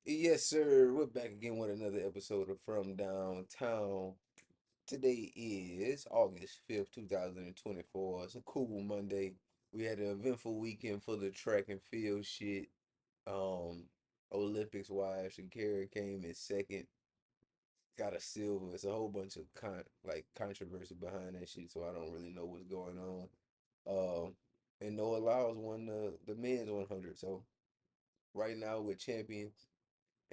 Yes, sir. We're back again with another episode of From Downtown. Today is August 5th, 2024. It's a cool Monday. We had an eventful weekend for the track and field shit. Um, Olympics wise, Shakira came in second, got a silver. It's a whole bunch of controversy behind that shit, so I don't really know what's going on. And Noah Lyles won the men's 100. So right now we're champions.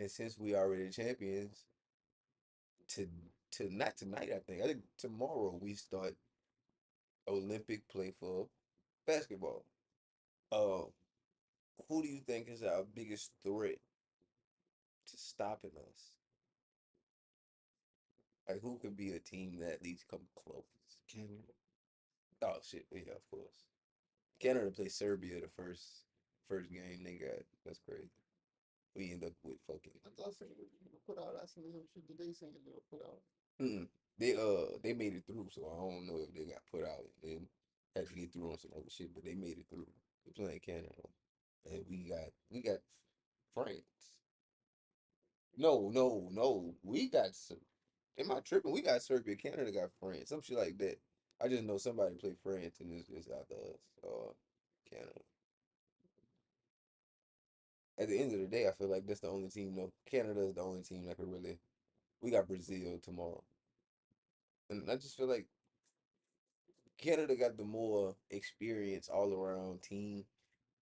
And since we already champions, to not tonight, I think tomorrow we start Olympic play for basketball. Uh, who do you think is our biggest threat to stopping us? Like who could be a team that at least come close? Canada. Oh shit, yeah, of course. Canada played Serbia the first game they got. That's crazy. We end up with fucking. I thought saying put out. I seen some shit today saying they'll put out. Mm-mm. They made it through, so I don't know if they got put out and had to get through on some other shit, but they made it through. They playing Canada. And we got France. No, no, no. Am I tripping? We got Serbia. Canada got France. Some shit like that. I just know somebody played France and it's after us. Canada. At the end of the day, I feel like that's the only team. No, Canada is the only team that could really. We got Brazil tomorrow, and I just feel like Canada got the more experience all around team.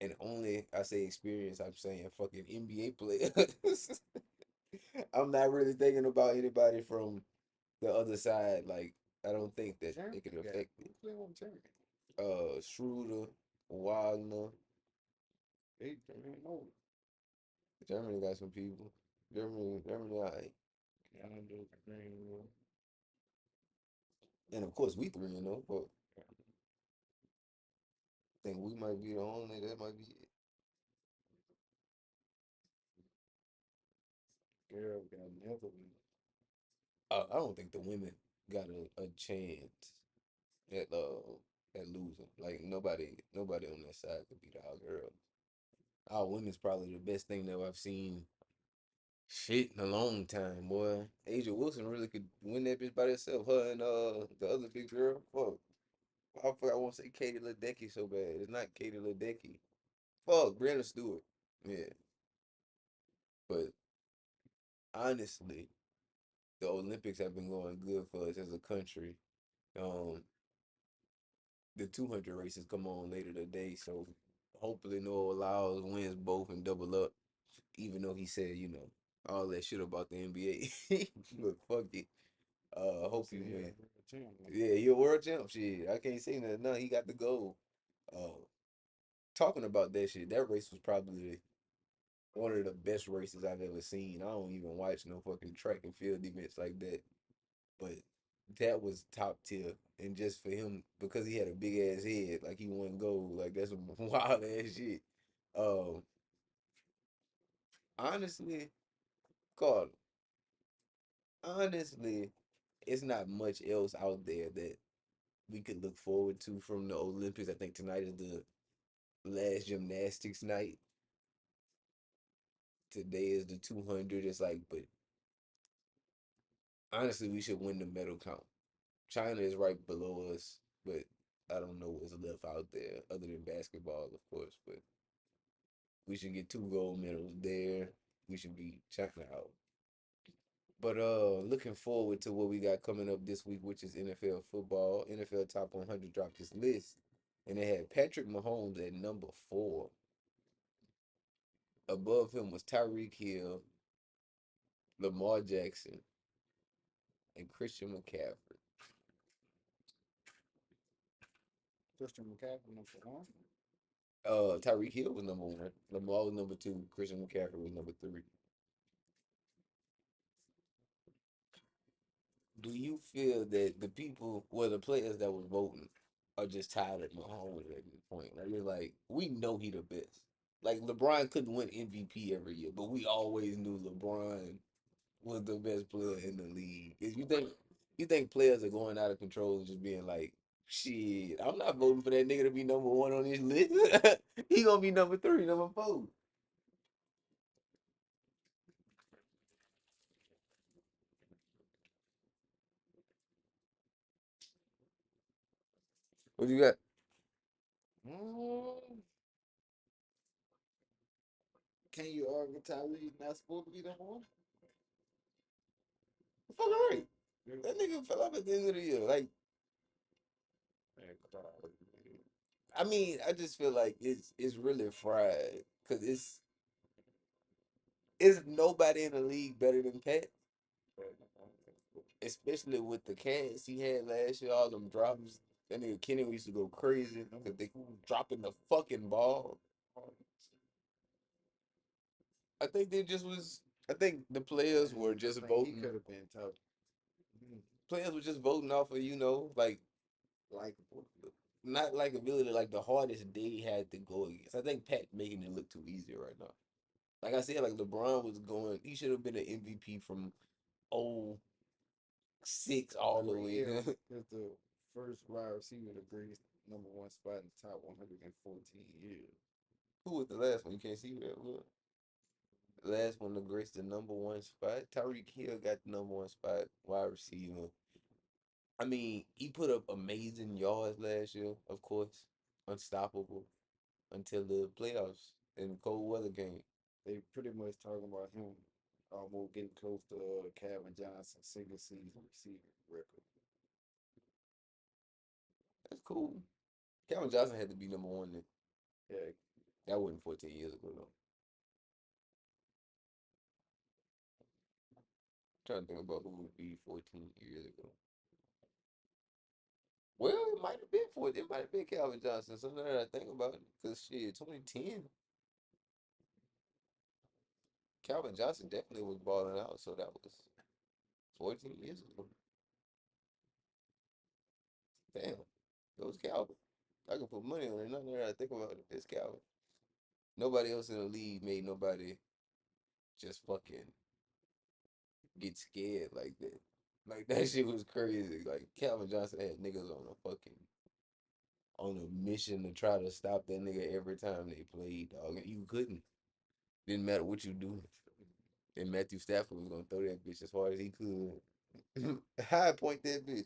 And only I say experience, I'm saying fucking NBA players. I'm not really thinking about anybody from the other side. Like, I don't think that Germany it could got affect who it. play on Germany. Schroeder, Wagner, They don't know. Germany got some people. Germany, all right. Canada, Greenwood. And of course, we 3-0, but I think we might be the only, that might be it. Girl got Netherlands. I don't think the women got a chance at losing. Like, nobody on that side could beat our girls. Our women's probably the best thing that I've seen shit in a long time, boy. Asia Wilson really could win that bitch by herself. Her and the other big girl. Fuck. I won't say Katie Ledecky so bad. It's not Katie Ledecky. Fuck, Brianna Stewart. Yeah. But honestly, the Olympics have been going good for us as a country. Um, the 200 races come on later today, so hopefully Noah Lyles wins both and double up. Even though he said, all that shit about the NBA. But fuck it. I Hope said he he win. a real champion. Yeah, he a world champ. Shit, I can't say nothing. No, he got the gold. Uh, talking about that shit, that race was probably one of the best races I've ever seen. I don't even watch no fucking track and field events like that, but that was top tier. And just for him, because he had a big ass head, like he won gold, like that's some wild ass shit. Um, honestly, Carl, honestly, it's not much else out there that we could look forward to from the Olympics. I think tonight is the last gymnastics night. Today is the 200. It's like, but honestly, we should win the medal count. China is right below us, but I don't know what's left out there other than basketball, of course. But we should get 2 gold medals there. We should beat China out. But looking forward to what we got coming up this week, which is NFL football. NFL Top 100 dropped this list, and they had Patrick Mahomes at number 4. Above him was Tyreek Hill, Lamar Jackson, and Christian McCaffrey. Christian McCaffrey number one. Tyreek Hill was number 1. Lamar was number 2. Christian McCaffrey was number 3. Do you feel that the people, well, the players that were voting, are just tired of Mahomes at this point? Like it's like we know he the best. Like LeBron couldn't win MVP every year, but we always knew LeBron was the best player in the league. If you think players are going out of control and just being like, shit, I'm not voting for that nigga to be number 1 on this list. He gonna be number 3, number 4. What you got? Mm, can you argue Tyreek not supposed to be number one? Fucking right. That nigga fell off at the end of the year. Like, Man, Crowder, I mean, I just feel like it's really fried because it's nobody in the league better than Pat, especially with the cats he had last year. All them drops. That nigga Kenny used to go crazy because they dropping the fucking ball. I think they just was. I think the players were just he voting. could have been top. Players were just voting off of like Like, not like ability, like the hardest they had to go against. I think Pat making it look too easy right now. Like I said, like LeBron was going. He should have been an MVP from 06 all the way. is the first wide receiver to grace number one spot in the top 114 years. Who was the last one? You can't see who that was. The last one to grace the number one spot. Tyreek Hill got the number one spot, wide receiver. I mean, he put up amazing yards last year, of course, unstoppable until the playoffs and cold weather came. They pretty much talking about him almost getting close to Calvin Johnson's single season receiving record. That's cool. Calvin Johnson had to be number one then. Yeah, That wasn't 14 years ago though. Trying to think about who would be 14 years ago. Well, it might have been 14. It might have been Calvin Johnson. So now that I think about it, because shit, 2010, Calvin Johnson definitely was balling out. So that was 14 years ago. Damn, it was Calvin. I can put money on it. Now that I think about it, it's Calvin. Nobody else in the league made nobody just fucking get scared like that. Like that shit was crazy. Like Calvin Johnson had niggas on a mission to try to stop that nigga every time they played, dog. And you couldn't. Didn't matter what you do. And Matthew Stafford was gonna throw that bitch as hard as he could. High point that bitch.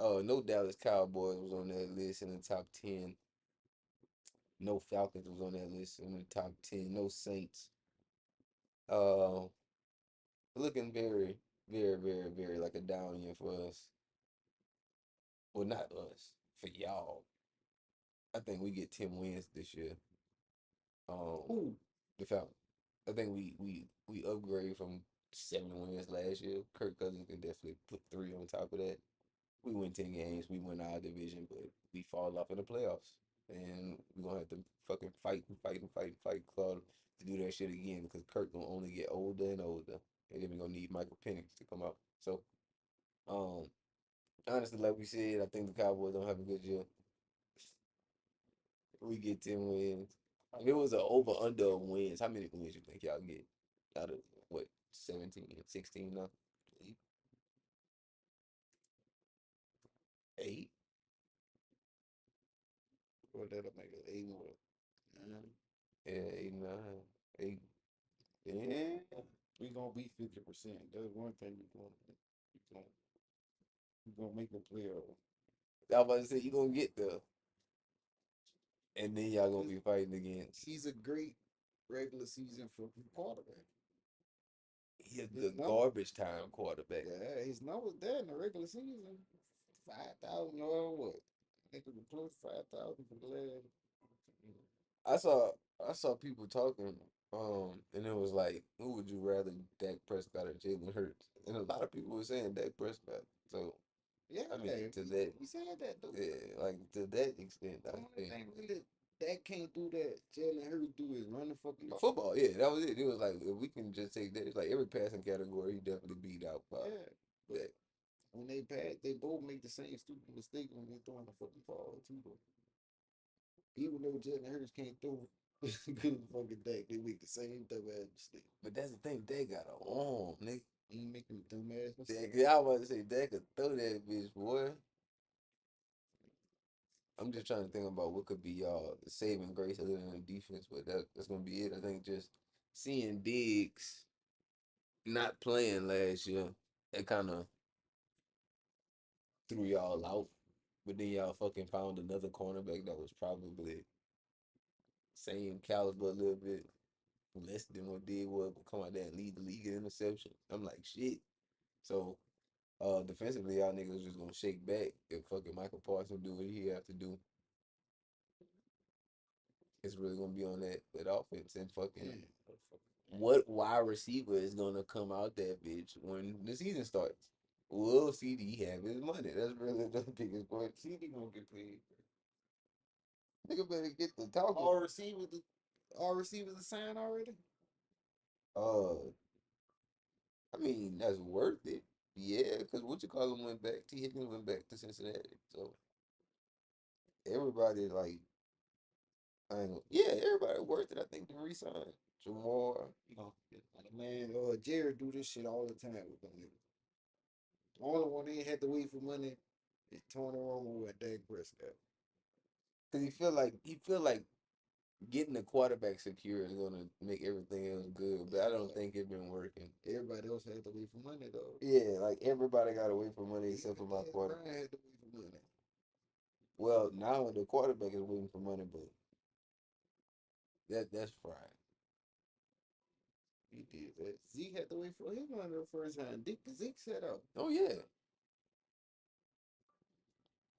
Oh, no Dallas Cowboys was on that list in the top 10. No Falcons was on that list in the top 10. No Saints. Uh, looking very, very, very, very like a down year for us. Well, not us, for y'all. I think we get 10 wins this year. Ooh, The Falcons. I think we upgrade from 7 wins last year. Kirk Cousins can definitely put three on top of that. We win 10 games. We win our division, but we fall off in the playoffs, and we're gonna have to fucking fight and fight and fight and fight Claude to do that shit again because Kirk gonna only get older and older, and then we're gonna need Michael Penix to come out. So, um, honestly, like we said, I think the Cowboys don't have a good year. We get 10 wins. If it was an over under of wins, how many wins you think y'all get out of what 17, 16 now? Eight, eight. well, that'll make it 8 more. Mhm. Yeah, eight, nine, eight. Yeah. We gonna be 50%. That's one thing you gonna make a playoff. I was about to say you gonna get there, and then y'all gonna be fighting against. He's a great regular season football quarterback. He's the His number, garbage time quarterback. yeah, his numbers there in the regular season, 5,000 or what? I think it was close to 5,000 for the last. I saw I saw people talking, and it was like, who would you rather, Dak Prescott or Jalen Hurts? And a lot of people were saying Dak Prescott. So Yeah, I mean, to that, he said that though. yeah, like to that extent, The I only think thing really that can't do that Jalen Hurts do is run the fucking ball. football, yeah, that was it. It was like if we can just take that, it's like every passing category, he definitely beat out by Yeah, but that. when they pass, they both make the same stupid mistake when they're throwing the fucking ball too. Though. Even though Jalen Hurts can't throw good as fucking Dak, they make the same dumbass mistake. But that's the thing, they got a arm, nigga. He ain't making dumbass Dak, mistakes. I was about to say Dak could throw that bitch, boy. I'm just trying to think about what could be y'all saving grace other than the defense, but that's gonna be it. I think just seeing Diggs not playing last year, it kind of threw y'all out, but then y'all fucking found another cornerback that was probably same caliber a little bit less than what did was, but come out there and lead the league in interception. I'm like shit. So defensively, y'all niggas just gonna shake back if fucking Michael Parsons do what he have to do. It's really gonna be on that offense and fucking what wide receiver is gonna come out that bitch when the season starts. Will CD have his money? That's really the biggest point. CD gonna get paid. Nigga better get the talking. All receivers assigned already. Uh, I mean that's worth it. Yeah, because what you call him went back. T. Higgins went back to Cincinnati. So everybody like I ain't gonna, yeah, everybody worth it. I think to resign Jamar. No, man, Jared do this shit all the time with them niggas. The only one they ain't had to wait for money is Tony Romo with Dak Prescott. Cause he feel like getting the quarterback secure is gonna make everything else good. But I don't think it's been working. Everybody else had to wait for money though. Yeah, like everybody got to wait for money except for my Even quarterback. Brian had to wait for money. Well, now the quarterback is waiting for money, but that's fried. He did that. Zeke had to wait for his money the first time. Zeke set up. Oh yeah,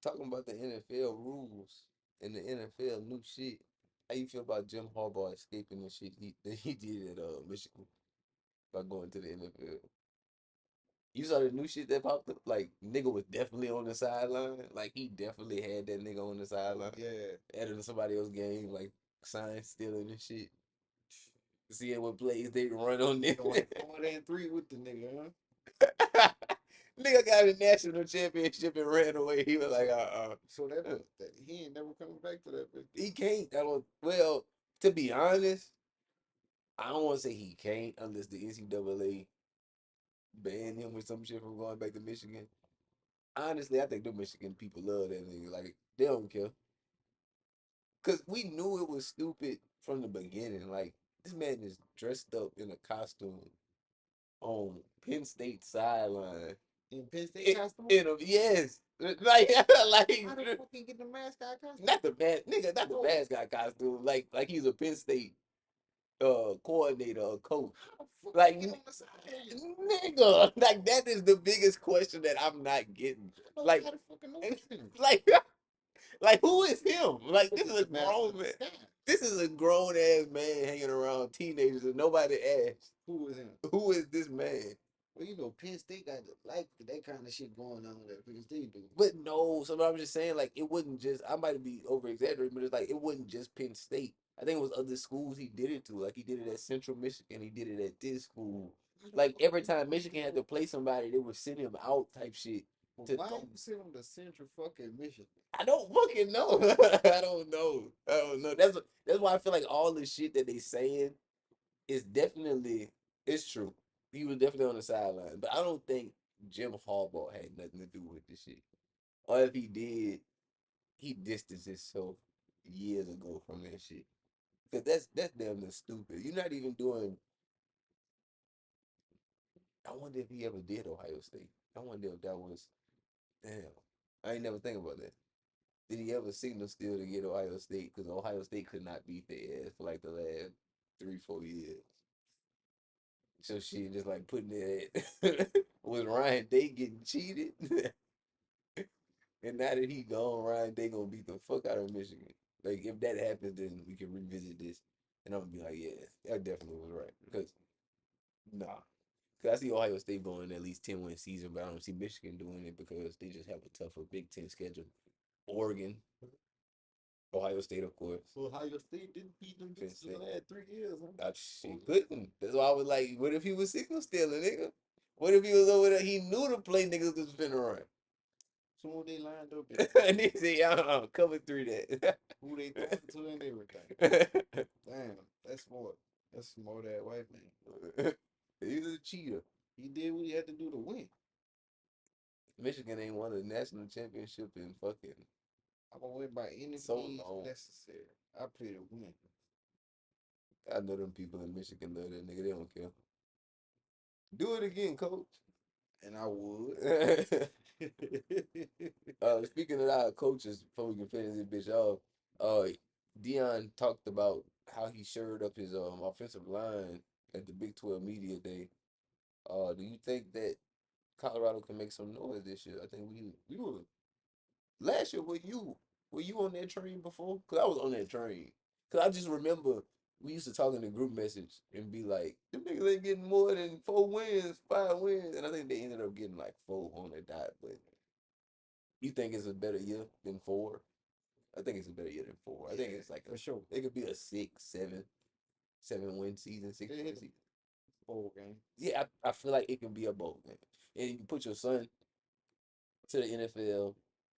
talking about the NFL rules and the NFL new shit. How you feel about Jim Harbaugh escaping the shit that he did at Michigan by going to the NFL? You saw the new shit that popped up? Like, nigga was definitely on the sideline. Like, he definitely had that nigga on the sideline. Yeah. Editing somebody else's game, like, sign stealing and shit. Seeing what plays they run on them. Going 4-3 with the nigga, huh? Nigga got a national championship and ran away. He was like, So that he ain't never coming back to that bitch. He can't. Well, to be honest, I don't want to say he can't unless the NCAA ban him or some shit from going back to Michigan. Honestly, I think the Michigan people love that nigga. Like, they don't care. Cause we knew it was stupid from the beginning. Like, this man is dressed up in a costume on Penn State sideline. In Penn State costume? Yes. Like How the fuck he get the mascot costume? not the nigga, not the mascot costume. Like he's a Penn State coordinator or coach. Like nigga, like that is the biggest question that I'm not getting. Like, like, like who is him? Like this is a grown man. This is a grown ass man hanging around teenagers and nobody asked who is him? Who is this man? Well, you know, Penn State got like that kind of shit going on there because they do. But no, so I'm just saying, like, it wouldn't just, I might be over exaggerating, but it's like, it wasn't just Penn State. I think it was other schools he did it to. Like, he did it at Central Michigan, he did it at this school. Like, every time Michigan had to play somebody, they would send him out type shit. Why you send him to Central fucking Michigan? I don't fucking know. I don't know. I don't know. That's why I feel like all the shit that they saying is definitely, it's true. He was definitely on the sideline. But I don't think Jim Harbaugh had nothing to do with this shit. Or if he did, he distanced himself years ago from that shit. Cause that's damn near stupid. You're not even doing. I wonder if he ever did Ohio State. I wonder if that was. Damn, I ain't never think about that. Did he ever signal still to get Ohio State? Because Ohio State could not beat their ass for like the last 3-4 years. So she just like putting it. Was Ryan Day getting cheated? And now that he gone, Ryan Day gonna beat the fuck out of Michigan. Like if that happens, then we can revisit this, and I'm gonna be like, yeah, that definitely was right. Because nah, because I see Ohio State going at least 10-win season, but I don't see Michigan doing it because they just have a tougher Big Ten schedule. Oregon, Ohio State, of course. Ohio State didn't beat them bitches in the last 3 years. Huh? She couldn't. That's why I was like, what if he was signal stealing, nigga? What if he was over there? He knew to play niggas was finna run. Soon they lined up and they say, cover through that. Who they throwing to and everything. Damn, that's smart. That's smart ass white man. He's a cheater. He did what he had to do to win. Michigan ain't won a national championship in fucking. I'm gonna win by any means necessary. I play to win. I know them people in Michigan love that nigga. They don't care. Do it again, coach. And I would. Speaking of our coaches, before we can finish this bitch off, Dion talked about how he shored up his offensive line at the Big 12 Media Day. Do you think that Colorado can make some noise this year? I think we were last year. Were you on that train before? Cause I was on that train. Cause I just remember we used to talk in the group message and be like, "Them niggas ain't getting more than 4 wins, 5 wins," and I think they ended up getting like 4 on the dot. But you think it's a better year than 4? I think it's a better year than 4. I think Yeah, it's like for sure. it could be a 6, 7 win season, six They win hit season. a bowl game. Yeah, I feel like it can be a bowl game. And you can put your son to the NFL,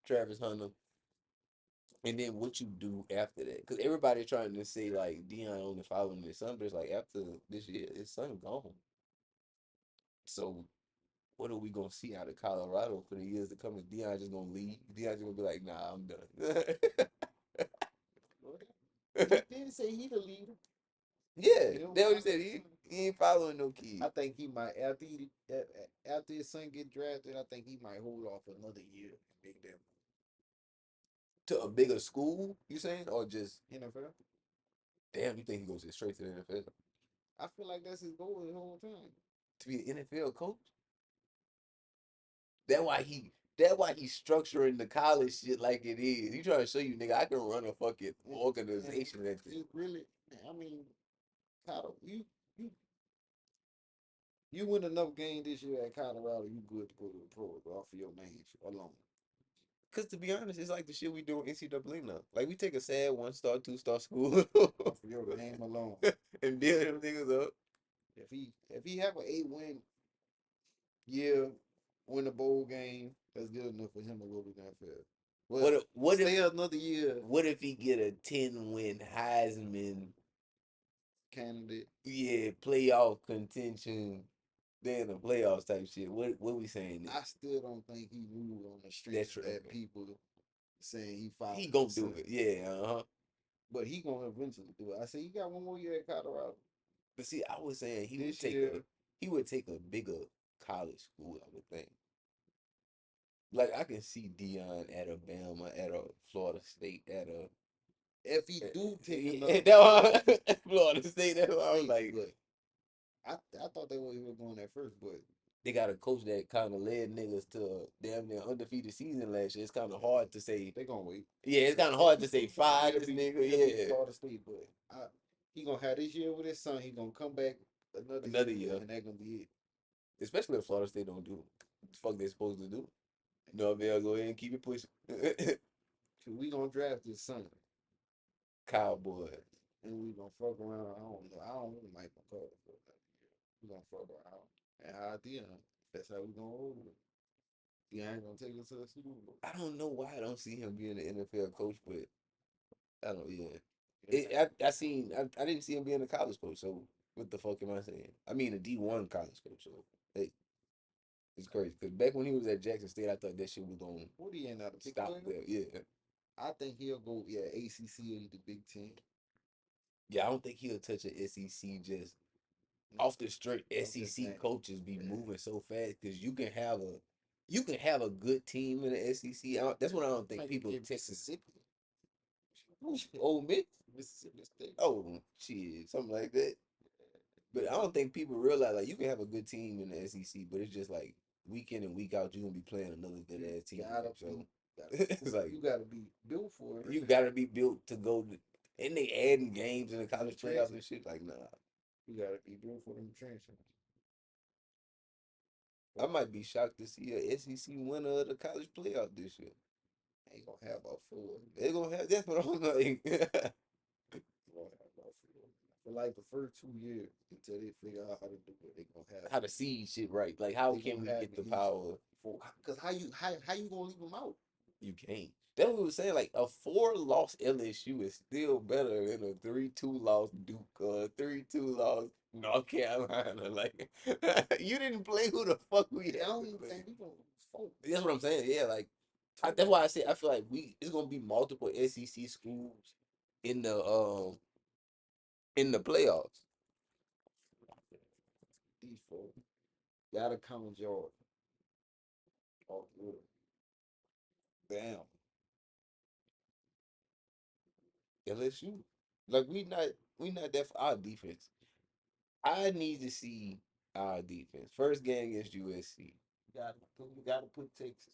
Travis Hunter, and then what you do after that. Because everybody's trying to say like Dion only following his son, but it's like after this year, his son gone. So what are we gonna see out of Colorado for the years to come? Is Dion just gonna leave? Dion just gonna be like, nah, I'm done. He did say he the leader. Yeah, He don't that's what he follow said. his son. He ain't following no kid I think he might after his son get drafted. I think he might hold off another year and make them to a bigger school. You saying, or just NFL. damn? You think he goes straight to the NFL I feel like that's his goal the whole time. to be an NFL coach? That why he. That why he's structuring the college shit like it is. He trying to show you, nigga, I can run a fucking And organization at this. it really, I mean, Colorado, you you win enough games this year at Colorado, you good to go to the pros off of your name alone. Cause to be honest, it's like the shit we do in NCAA now. Like we take a sad 1 star, 2 star school Off of your name alone. and build them niggas up. If he have an 8 win year, win a bowl game, that's good enough for him to go to the NFL. What Well, if, what stay if another year what if he get a 10 win Heisman, candidate. yeah, playoff contention, then the playoffs type shit? What we saying? I still don't think he moved on the That's streets true. that people saying he following He gonna his do son. it. Yeah, uh-huh. But he gonna eventually do it. I say he got one more year at Colorado. But see, I was saying This year, he would take a bigger college school, I would think. Like I can see Dion at Alabama, at a Florida State, at a if he do take another yeah, Florida State. That's why I was state, like, look, I thought they were going at first, but they got a coach that kind of led niggas to a damn near undefeated season last year. It's kind of hard to say. they gonna wait. Yeah, it's kind of If hard he to say do take it, fire this nigga. it'll be Yeah, Florida State, but he gonna have this year with his son. He gonna come back another another year, year. and that gonna be it. Especially if Florida State don't do what the fuck they supposed to do. No, they'll go ahead and keep it pushing. So we gonna draft his son, Cowboy. and we gonna fuck around. I don't know. I don't want Mike McCarthy for another year. We gonna fuck around and hire Dion. That's how we gonna roll with it. Dion gonna take us to the Super Bowl. I don't know why I don't see him being an NFL coach, but I don't. Yeah, Yeah. I didn't see him being a college coach. So what the fuck am I saying? I mean a D1 college coach. So hey, it's crazy because back when he was at Jackson State, I thought that shit was gonna What he ain't out of Big stop 12? there. Yeah, I think he'll go, yeah, ACC or the Big Ten. yeah. I don't think he'll touch an SEC just No, off the straight. I'm just SEC saying. coaches be Yeah. moving so fast because you can have a good team in the SEC. That's what I don't think Might people get Texas. Mississippi. Ole Miss. Mississippi State. Oh shit, something like that. But I don't think people realize like you can have a good team in the SEC, but it's just like week in and week out you're gonna be playing another good ass team. So it's like you gotta be built for it. you gotta be built to go to, and they adding games in the college playoffs and shit. Like, nah. You gotta be built for them trenches. I might be shocked to see a SEC winner of the college playoff this year. Ain't gonna have about 4. They're gonna have that's what I'm like. Gonna have about 4. For like the first 2 years until they figure out how to do it, they gonna have How to see shit right. Like how they can gonna we have get the at least power? 4. Cause how you gonna leave them out? You can't. That's what we were saying. Like a 4 loss LSU is still better than a 3-2 loss Duke or a 3-2 loss North Carolina. Like you didn't play who the fuck we I had don't to even play. think we gonna lose 4. That's what I'm saying. Yeah, like that's why I say I feel like it's gonna be multiple SEC schools in the playoffs. These 4. Gotta count Georgia. Oh, good. Damn. LSU. Like we not that for our defense. I need to see our defense. First game against USC. You gotta put Texas.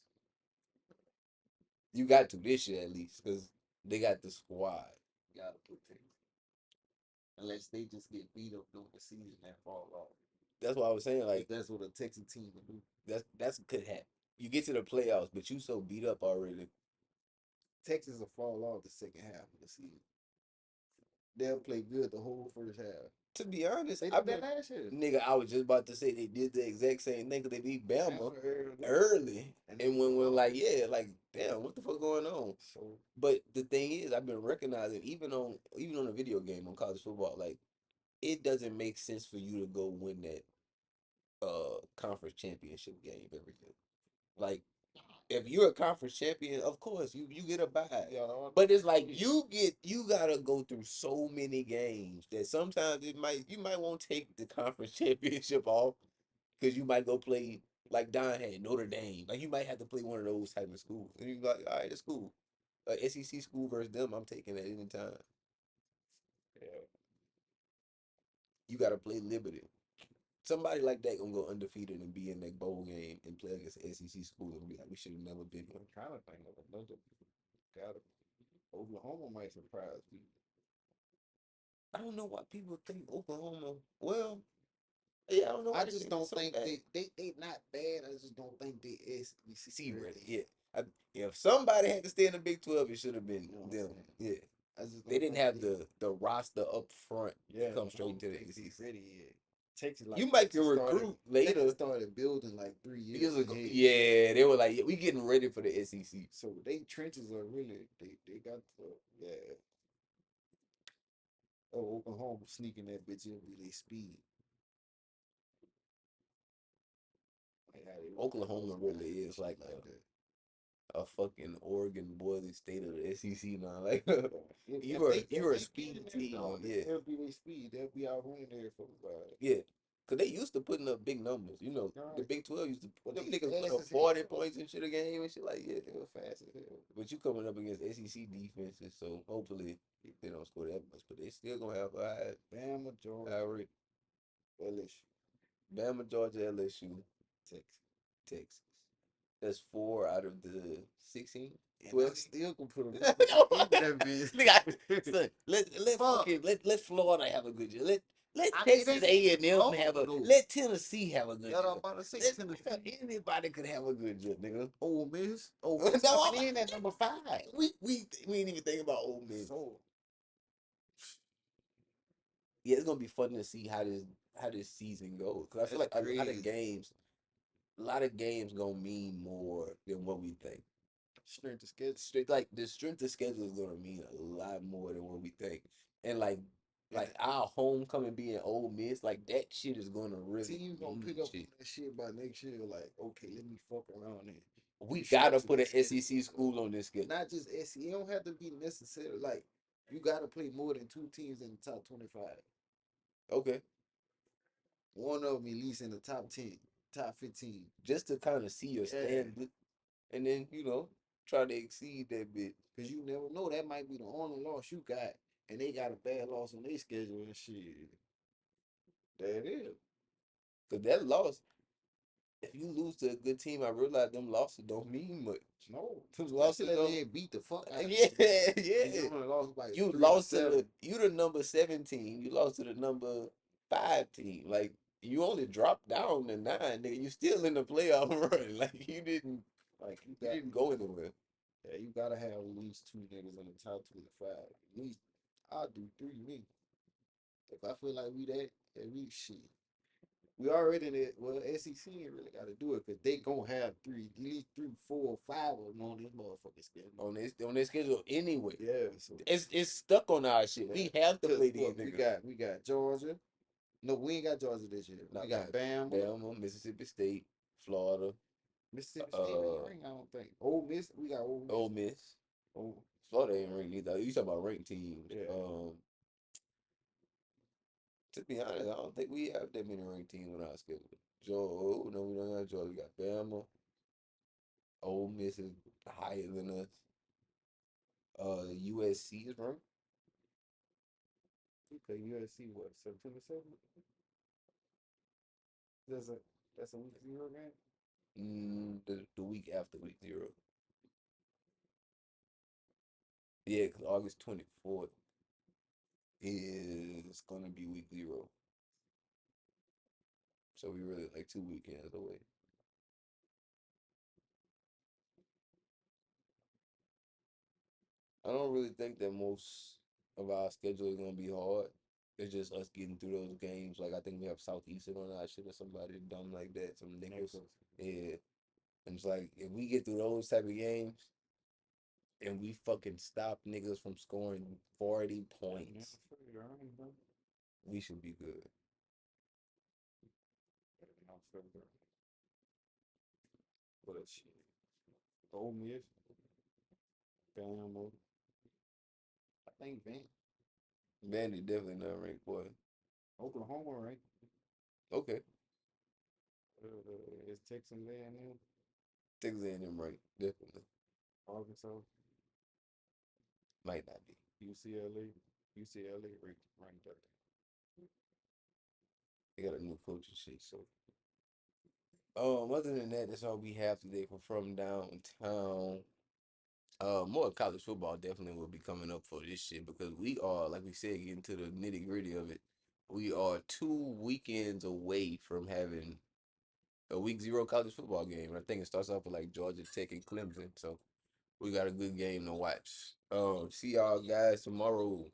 You got to this year at least, because they got the squad. You gotta put Texas. Unless they just get beat up during the season and fall off. That's what I was saying. Like That's what a Texas team would do. that's could happen. You get to the playoffs, but you so beat up already. Texas will fall off the second half of the season. They'll play good the whole first half. To be honest, They I did that been last year. nigga. I was just about to say they did the exact same thing because they beat Bama Early. early, And and they when we're fell like, off. yeah, like damn, what the fuck going on? So But the thing is, I've been recognizing even on a video game on college football, like it doesn't make sense for you to go win that conference championship game every year. Like if you're a conference champion, of course you get a bye. yeah, But it's like you gotta go through so many games that sometimes you might want to take the conference championship off because you might go play like Don had Notre Dame. Like you might have to play one of those type of schools. And you're like, all right, it's cool. SEC school versus them, I'm taking at any time. yeah. You gotta play Liberty. Somebody like that gonna go undefeated and be in that bowl game and play against the SEC school and be like, we should have never been here. I'm trying to think of another. Got Oklahoma might surprise me. I don't know why people think Oklahoma. Well, yeah, I don't know why I they just think they're don't so think bad. they not bad. I just don't think they SEC See, ready, ready. yeah. If somebody had to stay in the Big 12, it should have been You know what I'm them. saying? Yeah, I just they don't didn't think have they, the roster up front yeah, to come I straight don't into the think they SEC. ready yet. Texas You like might can recruit later. Texas started building like 3 years Years ago, ahead. yeah, they were like, yeah, we getting ready for the SEC. So they trenches are really they got the yeah. Oh, Oklahoma sneaking that bitch in with their speed. Like how they run that Oklahoma O line really and is shit like like that. a fucking Oregon Boise State of the SEC now. Like If they you're a get speed in there, team, dog, yeah, they'll be their speed. They'll be out running there for yeah. Cause they used to putting up big numbers. You know, the right. Big 12 used to But them they niggas put fast up as 40 hell. points and shit a game and shit like yeah. They were fast as hell. But you coming up against SEC defenses, so hopefully they don't score that much. But they still gonna have a Bama, high Georgia, rate. LSU, Bama, Georgia, LSU, Texas. Texas. That's 4 out of the 16, And I 12. still can put them in Nigga, that bitch. son, let Fuck. fucking let Florida have a good year. Let I mean, Texas they A&M have Florida a though. let Tennessee have a good Yeah, year. I'm about to say Let Tennessee. anybody could have a good year, nigga. Ole Miss. Ole No, Miss coming in at number 5. we ain't even think about Ole Miss. So Yeah, it's gonna be fun to see how this season goes. Cause I feel that's like a lot of crazy. games gonna mean more than what we think. Strength of schedule. Straight like the strength of schedule is gonna mean a lot more than what we think. And And like our homecoming being Ole Miss, like that shit is gonna the really team gonna mean pick up on shit. that shit by next year. Like, okay, let me fuck around and We push up gotta to put an this SEC schedule. school on this schedule. Not just SEC. You don't have to be necessary. Like, you gotta play more than 2 teams in the top 25. Okay. One of them at least in the top 10, top 15. Just to kind of see your Yeah. standard and then, try to exceed that bit. Because you never know. That might be the only loss you got. And they got a bad loss on their schedule and shit. That is. Cause that loss, if you lose to a good team, I realize them losses don't mean much. No. Those Especially losses if don't. they ain't beat the fuck out of Yeah, you. And yeah. you only lost like You 3 or lost to 7. you the number 17. You lost to the number 5 team. Like you only dropped down to 9, nigga. You still in the playoff run. Like Like, you didn't go anywhere. yeah, you gotta have at least 2 niggas in the top 25. At least I'll do 3 me. If I feel like we that, at least shit. We already there. Well, SEC ain't really got to do it because they gonna have 3, at least 3, 4, 5 of them on this motherfucking schedule. On this schedule anyway. Yeah, so It's stuck on our shit. yeah. We have to 'Cause play these what, niggas. we got Georgia. No, we ain't got Georgia this year. Now We we got got Bama, Bama, Mississippi State, Florida, Mississippi State ain't uh, ring. I don't think. Ole Miss. We got Ole Miss. Ole Miss. Oh, Florida ain't ranked either. You talking about ranked teams. yeah. To be honest, I don't think we have that many ranked teams on our schedule. Georgia, no, we don't have Georgia. We got Bama. Ole Miss is higher than us. USC is ranked. We play USC what, September 7th? That's a that's a week 0 game. The week after week 0. Yeah, because August 24th is gonna be week 0. So we really like 2 weekends away. I don't really think that most of our schedule is gonna be hard. It's just us getting through those games. Like I think we have Southeastern on our shit or somebody dumb like that. Some niggas. Naples. Yeah. And it's like if we get through those type of games and we fucking stop niggas from scoring 40 Yeah, points, sure, you're right, bro. we should be good. Yeah, sure, bro. But shit. Ole Miss, Bama. I think Vandy definitely not ranked, boy. Oklahoma, right? Okay. Is Texas A&M, Texas A&M ranked, definitely. Arkansas, Might not be. UCLA ranked up They got a new coach and shit, so. Other than that, that's all we have today for From Downtown. More college football definitely will be coming up for this shit because we are, like we said, getting to the nitty gritty of it. We are 2 weekends away from having a week 0 college football game. I think it starts off with like Georgia Tech and Clemson, so we got a good game to watch. See y'all guys tomorrow.